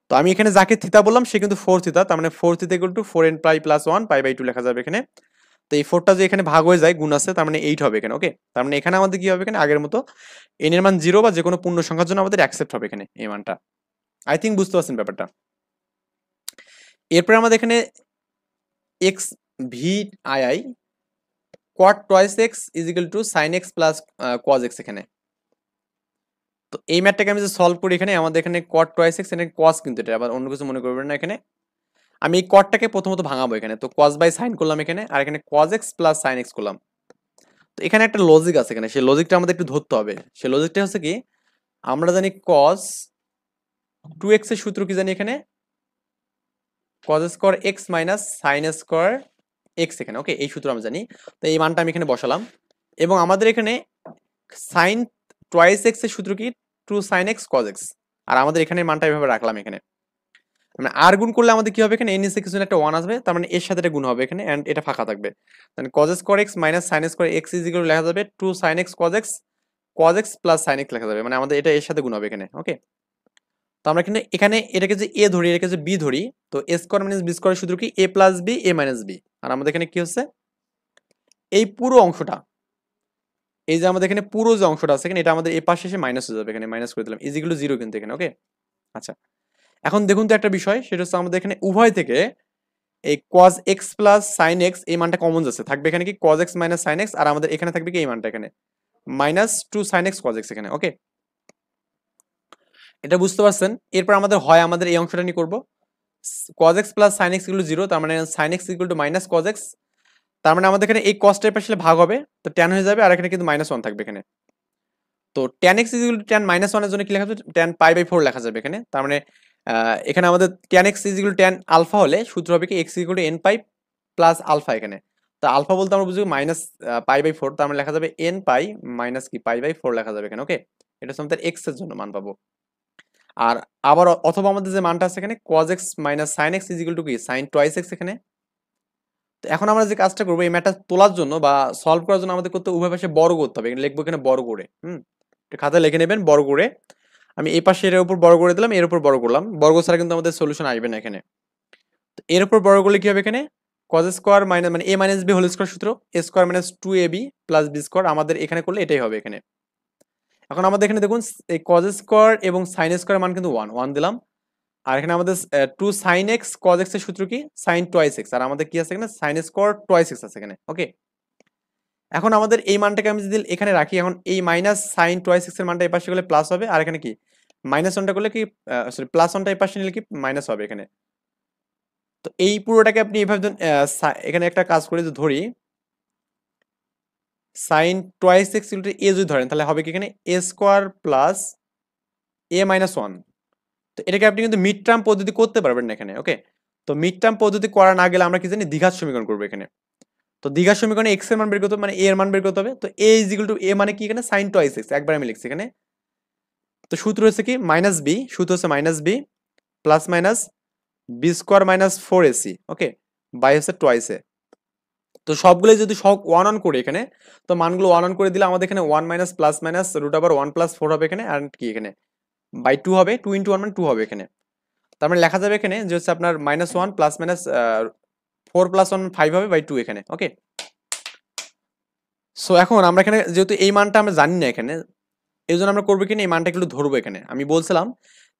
তো আমি এখানে যাকে থিতা বললাম সে কিন্তু 4 থিতা, তার মানে 4 theta equal to 4n pi plus 1 pi by 2 লেখা যাবে এখানে। তো এই 4টা যে এখানে ভাগ হয়ে যায় গুণ আছে, তার মানে 8 হবে এখানে। ওকে, তার মানে এখানে আমাদের কি হবে এখানে আগের মতো n এর মান 0 বা যে কোনো পূর্ণ সংখ্যার জন্য আমাদের অ্যাকসেপ্ট হবে এখানে এই মানটা। আই থিংক বুঝতে পারছেন ব্যাপারটা। এরপরে আমাদের এখানে x V I I cot twice x is equal to sin x প্লাস cos x এখানে। তো এই ম্যাথটাকে আমি যে সলভ করি এখানে আমাদের এখানে cot টয়েস x এখানে cos, কিন্তু এটা আবার অন্য কিছু মনে করবেন না এখানে। আমি এই কটটাকে প্রথমত ভাঙাবো এখানে, তো cos বাই sin করলাম এখানে, আর এখানে cos x plus sin x করলাম। তো এখানে একটা লজিক আছে এখানে, সেই লজিকটা আমাদের একটু ধরতে হবে। সেই লজিকটা হচ্ছে কি আমরা জানি cos 2x এর সূত্র কি জানি এখানে cos square x minus sin square x এখানে। ওকে, এই সূত্র আমরা জানি, তো এই মানটা আমি এখানে বসালাম। এবং আমাদের এখানে sin টয়েস x এর সূত্র কি 2 sin x cos x, আর আমাদের এখানে মানটা এইভাবে রাখলাম এখানে। মানে আর গুণ করলে আমাদের কি হবে এখানে n নিচে কিছু একটা 1 আসবে, তার মানে এর সাথে এটা গুণ হবে এখানে, এন্ড এটা ফাঁকা থাকবে। তাহলে cos square x minus sin square x is equal লেখা যাবে 2 sin x cos x plus sin x লেখা যাবে, মানে আমাদের এটা এর সাথে গুণ হবে এখানে। ওকে, তো আমরা কিন্তু এখানে এটাকে যে a ধরি এটাকে যে b ধরি, তো a square minus b square সূত্র কি a plus b a minus b, আর আমাদের এখানে কি হচ্ছে এই পুরো অংশটা এই যে আমাদের এখানে পুরো যে অংশটা আছে এখানে, এটা আমাদের এই পাশে এসে মাইনাস হয়ে যাবে, এখানে মাইনাস করে দিলাম, ইজিক্যাল টু 0 কিন্তু এখানে। ওকে, আচ্ছা এখন দেখুন তো একটা বিষয়, সেটা হচ্ছে আমাদের এখানে উভয় থেকে এই cos x plus sin x এই মানটা কমন যাচ্ছে, থাকবে এখানে কি cos x minus sin x, আর আমাদের এখানে থাকবে কি এই মানটা এখানে minus 2 sin x cos x এখানে। ওকে, এটা বুঝতে পারছেন? এরপর আমাদের হয় আমাদের এই অংশটা নিয়ে করবো, cos x plus sin x equal to 0, তার মানে sin x equal to minus cos x, তার মানে আমাদের এখানে এই cos টা আসলে ভাগ হবে, তো tan হয়ে যাবে, আর এখানে কিন্তু -1 থাকবে এখানে। তো tan x equal to tan -1 এর জন্য কি লেখা যাবে, tan পাই বাই 4 লেখা যাবে এখানে। তার মানে এখানে আমাদের tan x equal to tan alpha হলে সূত্র হবে কি x equal to n pi plus alpha এখানে। তো আলফা বলতে আমরা বুঝি মাইনাস পাই বাই 4, তার মানে লেখা যাবে n পাই মাইনাস কি পাই বাই 4 লেখা যাবে এখানে। ওকে, এটা হচ্ছে আমাদের x এর জন্য মান পাবো। আর আবার অথবা আমাদের যে মানটা আছে এখানে cos x minus sin x is equal to কি sin টুয়াইস x এখানে। তো এখন আমরা যে কাজটা করবো, এই ম্যাথটা তোলার জন্য বা সলভ করার জন্য আমাদের করতে উভয় পাশে বড় করতে হবে, লিখবো এখানে বড় করে। এটা খাতায় লিখে নেবেন বড় করে। আমি এই পাশে এর উপর বড় করে দিলাম, এর উপর বড় করলাম, বর্গ ছাড়া কিন্তু আমাদের সলিউশন আসবে না এখানে। তো এর উপর বড় করলে কি হবে এখানে cos স্কয়ার মাইনাস মানে a minus b whole square সূত্র, a square minus 2ab plus b square, আমাদের এখানে করলে এটাই হবে এখানে। এখন আমাদের এখানে দেখুন এই cos স্কয়ার এবং sin স্কয়ার মান কিন্তু 1 1 দিলাম, আর এখানে আমাদের 2 sin x cos x এর সূত্র কি sin টুয়াইস x, আর আমাদের কি আছে এখানে sin স্কয়ার টুয়াইস x আছে এখানে। ওকে, এখন আমাদের এই মানটাকে আমি যদি এখানে রাখি, এখন এই মাইনাস sin টুয়াইস x এর মানটা এই পাশে গেলে প্লাস হবে, আর এখানে কি মাইনাস 1টা করলে কি সরি প্লাস 1টা এই পাশে নিলে কি মাইনাস হবে এখানে। তো এই পুরোটাকে আপনি এইভাবে এখানে একটা কাজ করে যদি ধরি sin twice x equal two a যদি ধরেন, তাহলে হবে কি এখানে a square plus a minus 1। তো এটাকে আপনি কিন্তু মিড টার্ম পদ্ধতি করতে পারবেন না এখানে। ওকে, তো মিড টার্ম পদ্ধতি করা না গেলে আমরা কি জানি দ্বিঘাত সমীকরণ করবো এখানে। তো দ্বিঘাত সমীকরণে x এর মান বের করতে হবে, মানে a এর মান বের করতে হবে। তো a is equal two a মানে কি এখানে sin টুয়াইস x, একবার আমি লিখছি এখানে। তো সূত্র হচ্ছে কি মাইনাস b, সূত্র হচ্ছে minus b plus minus b square minus 4ac। Okay, by হচ্ছে টুয়াইস এ। তো সবগুলো যদি সব ওয়ান অন করে এখানে, তো মানগুলো ওয়ান অন করে দিলে আমাদের এখানে 1 minus plus minus root over 1 plus 4 হবে এখানে, আর কি এখানে বাই 2 হবে, 2 ইন্টু 1 মানে 2 হবে এখানে। তার মানে লেখা যাবে এখানে যে হচ্ছে আপনার -1 প্লাস মাইনাস 4 প্লাস 1 5 হবে বাই 2 এখানে। ওকে, সো এখন আমরা এখানে যেহেতু এই মানটা আমরা জানি না এখানে, এই জন্য আমরা করবো কিনা এই মানটা একটু ধরবো এখানে। আমি বলছিলাম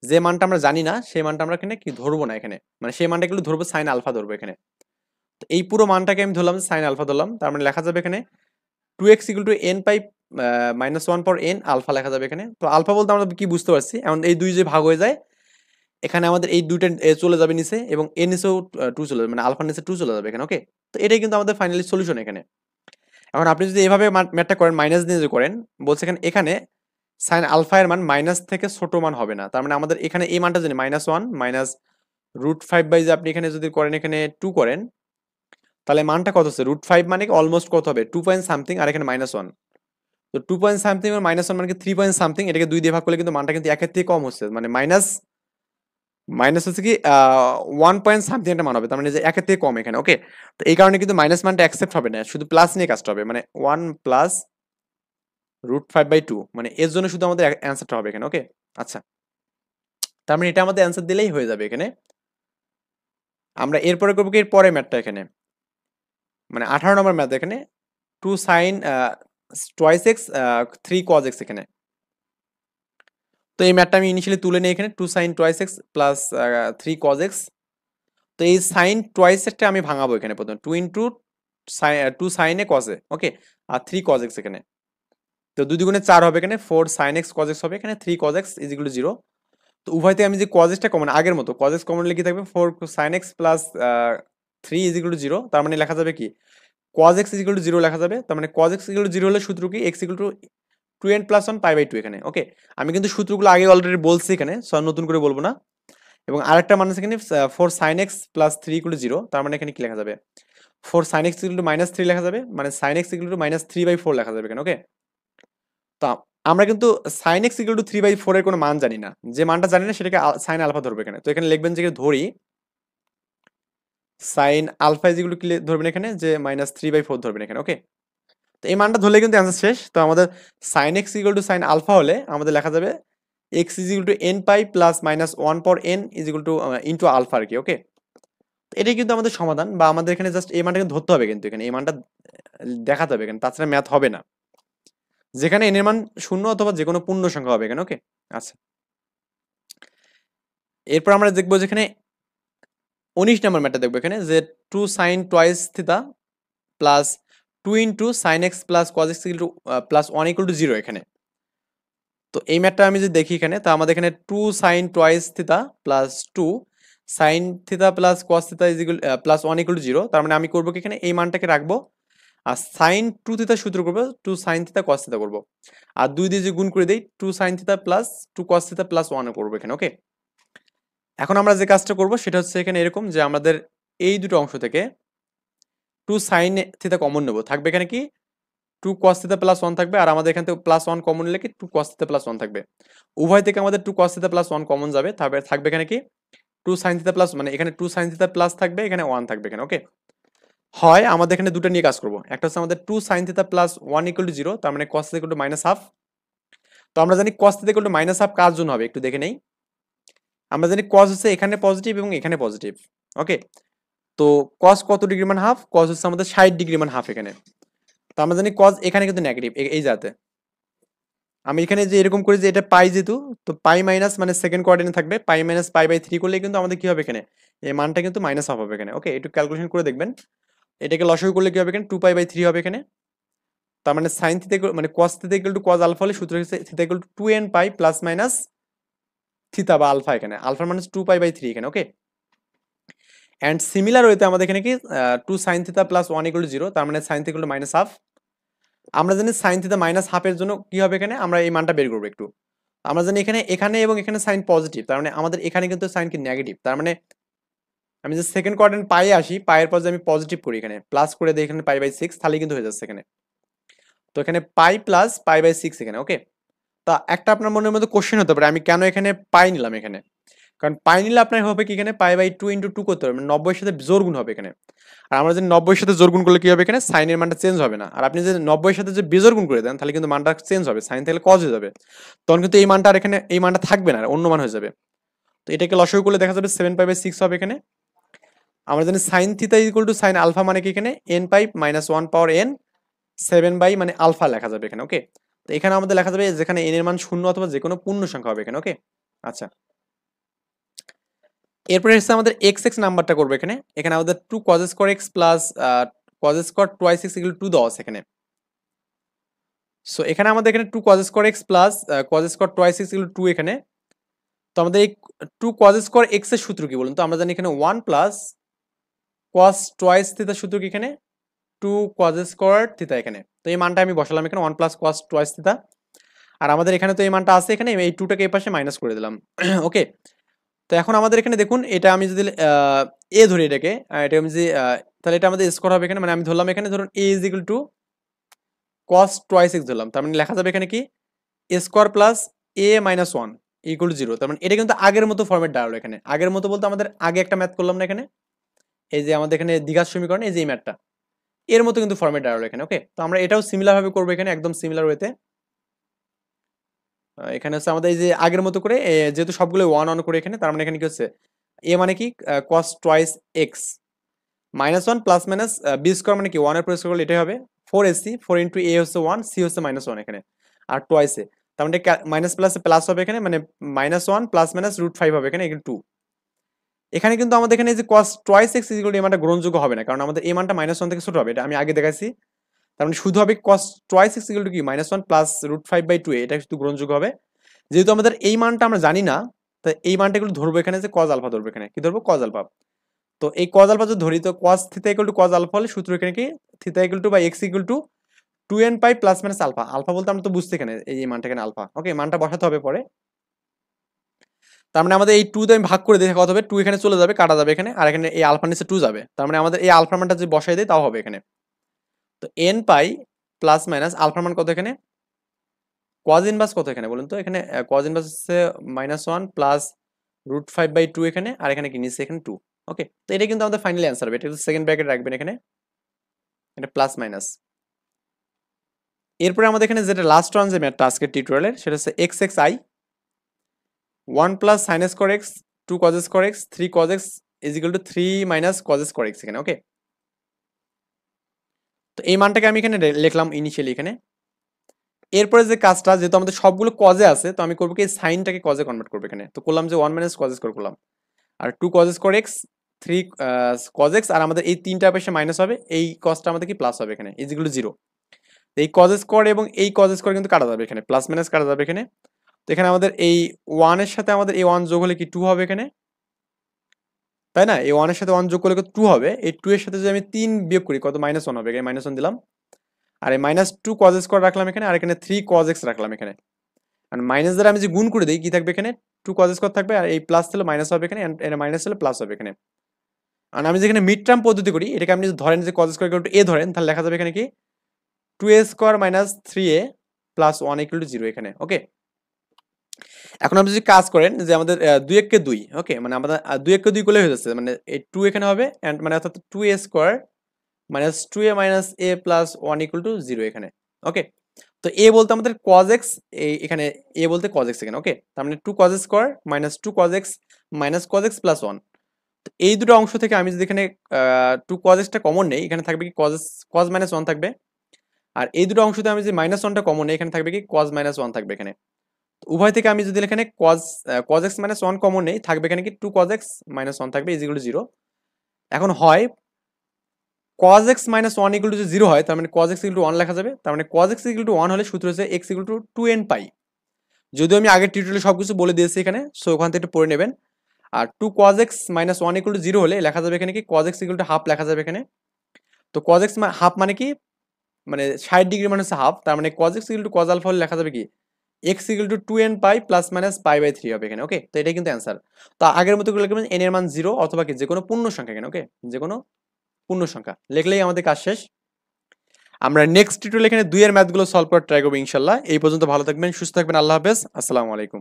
যে মানটা আমরা জানি না সেই মানটা আমরা এখানে কি ধরবো না এখানে, মানে সেই মানটা একটু ধরবো সাইন আলফা ধরবো এখানে। তো এই পুরো মানটাকে আমি ধরলাম সাইন আলফা ধরলাম, তার মানে লেখা যাবে এখানে 2x equal to n pi minus 1 পর n আলফা লেখা যাবে এখানে। তো আলফা বলতে আমরা কি বুঝতে পারছি, এখন এই দুই যে ভাগ হয়ে যায় এখানে আমাদের এই দুইটা চলে যাবে নিচে, এবং এর নিচেও 2 চলে যাবে, মানে আলফার নিচে 2 চলে যাবে এখানে। ওকে, তো এটাই কিন্তু আমাদের ফাইনালি সলিউশন এখানে। এখন আপনি যদি এভাবে ম্যাথটা করেন, মাইনাস দিয়ে যে করেন, বলছে এখানে সাইন আলফা এর মান মাইনাস থেকে ছোট মান হবে না, তার মানে আমাদের এখানে এই মানটা জানি -1 মাইনাস √5 বাই যে আপনি এখানে যদি করেন এখানে 2 করেন, তাহলে মানটা কত হচ্ছে √5 মানে অলমোস্ট কত হবে 2 পয়েন্ট সামথিং, আর এখানে -1। তো 2 পয়েন্ট সামথিং আর -1 মানে 3 পয়েন্ট সামথিং, এটাকে 2 দিয়ে ভাগ করলে কিন্তু মানটা কিন্তু 1 এর থেকে কম হচ্ছে, মানে মাইনাস মাইনাস হচ্ছে কি 1 পয়েন্ট সামথিং একটা মান হবে, তার মানে যে 1 এর থেকে কম এখানে। ওকে, তো এই কারণে কিন্তু মাইনাস মানটা অ্যাকসেপ্ট হবে না, শুধু প্লাস নিয়ে কাজটা হবে, মানে 1 প্লাস √5/2, মানে এর জন্য শুধু আমাদের অ্যান্সারটা হবে এখানে। ওকে, আচ্ছা, তার মানে এটা আমাদের অ্যান্সার দিলেই হয়ে যাবে এখানে। আমরা এরপরে করবো কি এর পরে ম্যাথটা এখানে, মানে 18 নম্বর ম্যাথ এখানে 2 sin twice x 3 cos x এখানে। তো এই ম্যাথটা আমি ইনিশিয়ালি তুলে নিই এখানে 2 sin twice x plus 3 cos x। তো এই সাইন টুয়াইস এরটা আমি ভাঙাবো এখানে প্রথমে 2 ইন্টু 2 sin এ cos এ। ওকে, আর 3 cos x এখানে। তো 2 দুগুণে 4 হবে এখানে, 4 sin x cos x হবে এখানে, 3 cos x is equal to 0। তো উভয় থেকে আমি যে cos x টা কমন, আগের মতো cos x কমন লিখে থাকবে 4 sin x plus 3 is equal to 0, তার মানে লেখা যাবে কি cos x is equal to 0 লেখা যাবে। তার মানে cos x ইকুয়াল টু 0 হলে সূত্র কি x equal to 2n plus 1 pi by 2 এখানে। ওকে, আমি কিন্তু সূত্রগুলো আগে অলরেডি বলছি এখানে, সো নতুন করে বলবো না। এবং আরেকটা মান আছে এখানে 4 sin x plus 3 equal to 0, তার মানে এখানে কি লেখা যাবে 4 sin x ইকুয়াল টু -3 লেখা যাবে, মানে sin x ইকুয়াল টু -3/4 লেখা যাবে এখানে। ওকে, তো আমরা কিন্তু sin x ইকুয়াল টু 3/4 এর কোনো মান জানি না, যে মানটা জানি না সেটাকে sin আলফা ধরবে এখানে। তো এখানে লিখবেন যে ধরি sin alpha is equal to কি ধরবেন এখানে, যে -3/4 ধরবেন এখানে। ওকে, তো এই মানটা ধরলে কিন্তু অ্যান্সার শেষ। তো আমাদের sin x equal to sin alpha হলে আমাদের লেখা যাবে x is equal to n pi plus -1 পর n is equal to into alpha আর কি। ওকে, এটাই কিন্তু আমাদের সমাধান, বা আমাদের এখানে জাস্ট এই মানটাকে ধরতে হবে, কিন্তু এখানে এই মানটা দেখাতে হবে এখানে, তাছাড়া ম্যাথ হবে না। যেখানে n এর মান শূন্য অথবা যে কোনো পূর্ণ সংখ্যা হবে এখানে। ওকে, আচ্ছা। এরপর আমরা দেখবো যেখানে 19 নম্বর ম্যাটটা দেখবো এখানে যে 2 sin twice theta plus 2 into sine x plus cos x equal to plus 1 equal to 0 এখানে। তো এই ম্যাটটা আমি যদি দেখি এখানে, তো আমাদের এখানে 2 sign twice theta plus 2 sine theta plus cos theta is equal plus 1 equal to 0। তার মানে আমি করবো কি এখানে এই মানটাকে রাখবো, আর সাইন 2 থিতা সূত্র করবো 2 সাইন থিতা কস থিতা করবো, আর 2 দিয়ে যে গুণ করে দেই 2 সাইন থিতা প্লাস 2 কস থিতা প্লাস 1 করবো এখানে। ওকে, এখন আমরা যে কাজটা করবো সেটা হচ্ছে এখানে এরকম যে আমাদের এই দুটো অংশ থেকে 2 সাইন থিতা কমন নেবো, থাকবে এখানে কি 2 cos থিটা প্লাস 1 থাকবে, আর আমাদের এখান থেকে প্লাস 1 কমন নিলে কি 2 cos থিটা প্লাস 1 থাকবে। উভয় থেকে আমাদের 2 cos থিটা প্লাস 1 কমন যাবে, তারপরে থাকবে এখানে কি 2 sin থিটা প্লাস, মানে এখানে 2 sin থিটা প্লাস থাকবে, এখানে 1 থাকবে এখানে। ওকে, হয় আমাদের এখানে দুটো নিয়ে কাজ করব, একটা হচ্ছে আমাদের 2 sin theta plus 1 equal to 0, তার মানে cos theta equal to minus half. তো আমরা জানি cos theta equal to minus half কার জন্য হবে একটু দেখে নেই। আমরা জানি cos হচ্ছে এখানে পজিটিভ এবং এখানে পজিটিভ। ওকে, তো cos কত ডিগ্রি মান হাফ, cos হচ্ছে আমাদের 60 ডিগ্রি মান হাফ এখানে। তো আমরা জানি cos এখানে কিন্তু নেগেটিভ এই জায়গাতে। আমি এখানে যে এরকম করি যে এটা পাই যেহেতু, তো পাই মাইনাস মানে সেকেন্ড কোয়ার্ডিনেট থাকবে, পাই মাইনাস পাই বাই 3 করলে কিন্তু আমাদের কি হবে এখানে এই মানটা কিন্তু মাইনাস হাফ হবে এখানে। ওকে, একটু ক্যালকুলেশন করে দেখবেন, এটাকে লসাগু করলে কি হবে এখানে 2 পাই বাই 3 হবে এখানে। তার মানে সাইন থিটা মানে cos theta equal to cos alpha হলে সূত্র হচ্ছে theta equal to 2n pi plus minus theta বা আলফা, এখানে আলফা মানে 2 পাই বাই 3 এখানে। ওকে, এন্ড সিমিলার ওয়েতে আমাদের এখানে কি 2 sign theta plus 1 equal to 0, তার মানে sine theta equal to minus half. আমরা জানি সাইন থিটা মাইনাস হাফের জন্য কি হবে এখানে, আমরা এই মানটা বের করবো একটু। আমরা জানি এখানে এখানে এবং এখানে সাইন পজিটিভ, তার মানে আমাদের এখানে কিন্তু সাইন কি নেগেটিভ। তার মানে আমি যে সেকেন্ড কোয়াড্রেন্ট পাই আসি, পায়ের পর যে আমি পজিটিভ করি এখানে প্লাস করে দিই এখানে পাই বাই 6, তাহলে কিন্তু হয়ে যাচ্ছে এখানে। তো এখানে পাই প্লাস পাই বাই 6 এখানে। ওকে, তা একটা আপনার মনের মধ্যে কোশ্চেন হতে পারে আমি কেন এখানে পাই নিলাম এখানে, কারণ পাই নিলে আপনার হবে কি এখানে পাই বাই 2 ইন্টু 2 করতে হবে, মানে 90 এর সাথে জোর গুণ হবে এখানে। আর আমরা যদি 90 এর সাথে জোর গুণ করলে কি হবে এখানে সাইনের মানটা চেঞ্জ হবে না, আর আপনি যদি 90 এর সাথে যে বেজোর গুণ করে দেন তাহলে কিন্তু মানটা চেঞ্জ হবে, সাইন থেকে কজ হয়ে যাবে, তখন কিন্তু এই মানটা আর এখানে এই মানটা থাকবে না, অন্য মান হয়ে যাবে। তো এটাকে লসাগু করলে দেখা যাবে 7 পাই বাই 6 হবে এখানে। আমরা জানি sine theta equal to sine alpha মানে কি এখানে n pi minus 1 power n 7 by মানে আলফা লেখা যাবে এখানে। ওকে, তো এখানে আমাদের লেখা যাবে যেখানে n এর মান শূন্য অথবা যে কোনো পূর্ণ সংখ্যা হবে এখানে। ওকে, আচ্ছা। এরপরে হচ্ছে আমাদের এক্স এক্স নাম্বারটা করবো এখানে। এখানে আমাদের 2 cos স্কয়ার x প্লাস cos square twice x equal to 2 দেওয়া আছে এখানে। সো এখানে আমাদের এখানে 2 cos স্কয়ার x প্লাস cos square twice x equal to 2 এখানে। তো আমাদের এই 2 cos স্কয়ার x এর সূত্র কি বলুন তো, আমরা জানি এখানে 1 প্লাস cos টোয়াইস থিটা সূত্র কি এখানে 2 cos স্কয়ার থিটা এখানে। তো এই মানটা আমি বসালাম এখানে 1 প্লাস cos টোয়াইস থিটা, আর আমাদের এখানে তো এই মানটা আছে এখানে, এই 2টাকে এই পাশে মাইনাস করে দিলাম। ওকে, তো এখন আমাদের এখানে দেখুন এটা আমি যদি এ ধরি এটাকে, এটা আমি যদি তাহলে এটা আমাদের স্কোয়ার হবে এখানে, মানে আমি ধরলাম এখানে ধরুন a is equal to cos twice x ধরলাম, তার মানে লেখা যাবে এখানে কি a square plus a minus 1 equal to 0। তার মানে এটা কিন্তু আগের মতো ফর্মেট দাঁড়ালো এখানে। আগের মতো বলতে আমাদের আগে একটা ম্যাথ করলাম না এখানে, এই যে আমাদের এখানে দ্বিঘাত সমীকরণ, এই যে এই ম্যাথটা এর মতো কিন্তু ফর্মেট দাঁড়ালো এখানে। ওকে, তো আমরা এটাও সিমিলার ভাবে করবো এখানে, একদম সিমিলার ওয়েতে। এখানে হচ্ছে আমাদের এই যে আগের মতো করে যেহেতু সবগুলো 1 1 করে এখানে, তার মানে এখানে কি হচ্ছে এ মানে কি cos twice x minus 1 plus minus b square মানে কি 1 এর পর স্কোয়ার করলে এটাই হবে 4ac, 4 ইন্টু এ হচ্ছে 1, সি হচ্ছে মাইনাস 1 এখানে, আর টোয়াইসে তার মানে মাইনাস প্লাস প্লাস হবে এখানে, মানে মাইনাস 1 প্লাস মাইনাস রুট 5 হবে এখানে, এখানে 2। এখানে কিন্তু আমাদের এখানে যে cos twice x equal to এই মানটা গ্রহণযোগ্য হবে না, কারণ আমাদের এই মানটা মাইনাস 1 থেকে ছোট হবে, এটা আমি আগে দেখাইছি। তার মানে শুধু হবে cos twice x equal to কি মাইনাস 1 প্লাস রুট 5 বাই 2, এটা শুধু গ্রহণযোগ্য হবে। যেহেতু আমাদের এই মানটা আমরা জানি না, তাই এই মানটা এগুলো ধরবো এখানে যে cos আলফা ধরবো এখানে, কি ধরবো cos আলফা। তো এই cos আলফা যদি ধরি তো cos theta equal to cos alpha হলে সূত্র এখানে কি theta equal to by x equal to 2n pi plus minus alpha. Alpha বলতে আমরা তো বুঝতে এখানে এই মানটা এখানে আলফা। ওকে, মানটা বসাতে হবে পরে। তার মানে আমাদের এই 2 দিয়ে আমি ভাগ করে দেখে কত হবে, 2 এখানে চলে যাবে, কাটা যাবে এখানে, আর এখানে এই আলফা নিচে 2 যাবে, তার মানে আমাদের এই আলফা মানটা যদি বসাই দেয় তাও হবে এখানে। তো n pi plus minus alpha মান কত এখানে, cos ইনভার্স কত এখানে বলুন তো, এখানে cos ইনভার্স হচ্ছে -1 প্লাস √5/2 এখানে, আর এখানে কি নিচে এখানে 2। ওকে, তো এটা কিন্তু আমাদের ফাইনালি অ্যান্সার হবে, এটা সেকেন্ড ব্র্যাকেট রাখবেন এখানে, এটা প্লাস মাইনাস। এরপরে আমাদের এখানে যেটা লাস্ট ওয়ান যে ম্যাথটা আজকের টিউটোরিয়ালের, সেটা হচ্ছে xxi 1 plus sin square x 2 cos square x 3 cos x is equal to 3 minus cos square x এখানে। ওকে, তো এই মানটাকে আমি এখানে লিখলাম ইনিশিয়ালি এখানে এরপরে যে কাজটা, যেহেতু আমাদের সবগুলো কজে আছে, তো আমি করবো কি সাইনটাকে কজে কনভার্ট করবো এখানে। তো করলাম যে 1 মাইনাস কজ স্কোয়ার করলাম, আর 2 cos square x, 3 cos x, আর আমাদের এই তিনটা পেশে মাইনাস হবে, এই কজটা আমাদের কি প্লাস হবে এখানে, এই যেগুলো জিরো। এই কজ স্কোয়ার এবং এই কজ স্কোয়ার কিন্তু কাটা যাবে এখানে, প্লাস মাইনাস কাটা যাবে এখানে। তো এখানে আমাদের এই 1 এর সাথে আমাদের এই 1 যোগ হলে কি 2 হবে এখানে, তাই না? এই 1 এর সাথে 1 যোগ করলে 2 হবে। এই 2 এর সাথে যদি আমি 3 বিয়োগ করি কত, -1 হবে, এখানে -1 দিলাম। আর এই -2 কজ স্কোয়ার রাখলাম এখানে, আর এখানে 3 কজ এক্স রাখলাম এখানে। আর মাইনাস দ্বারা আমি যে গুণ করে দিই, কি থাকবে এখানে, 2 কজ স্কোয়ার থাকবে, আর এই প্লাস ছিল মাইনাস হবে এখানে, এটা মাইনাস হলে প্লাস হবে এখানে। আর আমি যেখানে মিড টার্ম পদ্ধতি করি, এটাকে আপনি যদি ধরেন যে কজ স্কোয়ার ইকুয়াল টু এ ধরেন, তাহলে লেখা যাবে এখানে কি 2a square minus 3a plus 1 equal to 0 এখানে। ওকে, এখন আপনি যদি কাজ করেন যে আমাদের 2 1 কে 2, ওকে, মানে আমাদের 2 1 কে 2 করলে হয়ে যাচ্ছে, মানে এই 2 এখানে হবে, এন্ড মানে অর্থাৎ 2a square minus 2a minus a plus 1 equal to 0 এখানে। ওকে, তো a বলতে আমাদের cos x, এখানে a বলতে cos x এখানে। ওকে, তার মানে 2 cos square minus 2 cos x minus cos x plus 1। তো এই দুটো অংশ থেকে আমি যদি এখানে 2 cos x টা কমন নেই, এখানে থাকবে কি cos মাইনাস 1 থাকবে। আর এই দুটো অংশতে আমি যদি মাইনাস 1টা কমন নেই, এখানে থাকবে কি cos মাইনাস 1 থাকবে এখানে। উভয় থেকে আমি যদি এখানে cos x মাইনাস 1 কমন নেই, থাকবে এখানে কি 2 cos x মাইনাস 1 থাকবে, ইজ ইকুয়াল টু 0। এখন হয় cos x minus 1 equal to 0 হয়, তার মানে cos x ইকুয়াল টু 1 লেখা যাবে। তার মানে cos x ইকুয়াল টু 1 হলে সূত্র হচ্ছে x ইকুয়াল টু 2n পাই। যদিও আমি আগের টিউটোরিয়ালে সবকিছু বলে দিয়েছি এখানে, সো ওখান থেকে একটু পড়ে নেবেন। আর 2 cos x minus 1 equal to 0 হলে লেখা যাবে এখানে কি cos x equal to half লেখা যাবে এখানে। তো cos x হাফ মানে কি, মানে 60 ডিগ্রি মানে হচ্ছে হাফ, তার মানে cos x equal to cos alpha হলে লেখা যাবে কি x equal to 2n pi plus minus pi by 3 হবে এখানে। ওকে, তো এটাই কিন্তু অ্যান্সার। তো আগের মতো করে লিখবেন n এর মান 0 অথবা কি যে কোনো পূর্ণ সংখ্যা এখানে। ওকে, যে কোনো পূর্ণ সংখ্যা লিখলেই আমাদের কাজ শেষ। আমরা নেক্সট টিউটোরিয়ালে এখানে 2 এর ম্যাথগুলো সলভ করার ট্রাই করবো ইনশাল্লাহ। এই পর্যন্ত ভালো থাকবেন, সুস্থ থাকবেন, আল্লাহ হাফেজ, আসসালামু আলাইকুম।